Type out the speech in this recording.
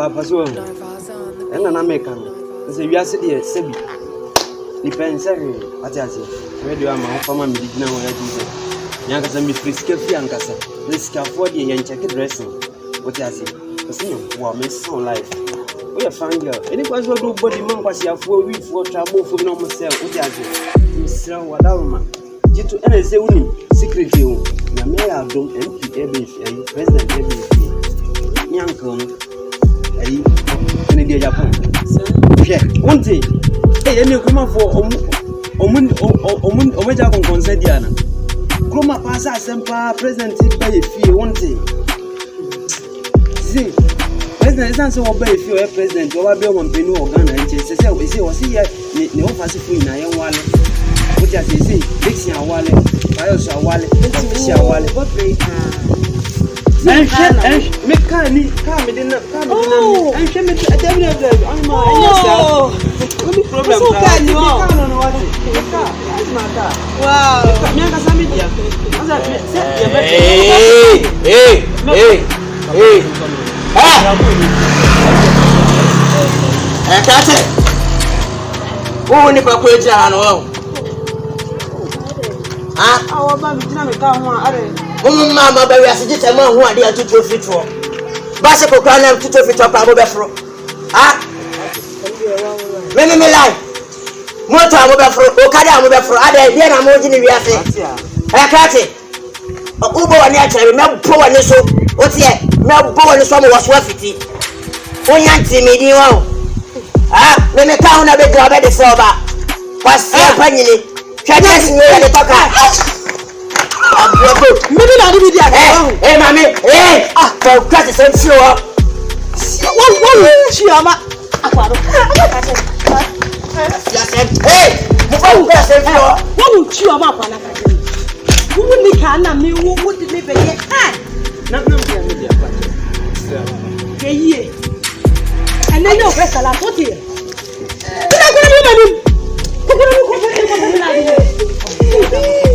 paso and an American. The Yasidi, Sebi. Depends, what I say. Where do I am from? I'm beginning what I do. Young as a Miss Fiancasa, let's scaffold the young check dressing. What I say. Miss on life. We are fine girl. Anybody will do body man was here for a week for trouble for no myself. What I say. Miss Wadama. You to NSA secret you. Namea don't empty every president every young come. In Japan. One day, hey, any come for Omega consent Diana. Chroma Passa Sempa present by a fee one day. See, President is also obey if you are president, you are being on Penu or Ghana and say, we say, was here, no fancy in a young wallet. What does he say? Dixie a wallet, Bios a wallet, Dixie a wallet, what they and Mekani, come in the come. Oh, and she made a devil of them. Oh, no problem. So can you on what? Wow. Hey. Catch it. Who need to quit your our baby didn't come on. Mamma, baby, I suggest a man who are there to fit for. Bicycle can to fit up our befro. Many me lie. Motor Mobafro, Okada Mobafro, other than a more in the I catch it. Ubo and Yatcher, no poor and so. What's yet? No poor and some was worth it. When Yanti made you out. When the town of the club at the sober. What's happening? Can you see the talker? Maybe not be there. Hey, mammy, hey, for Christ's sake, show up. One, she am hey, what you am up on a who would can and me who would live a year? Not and then your vessel are put here. I'm going to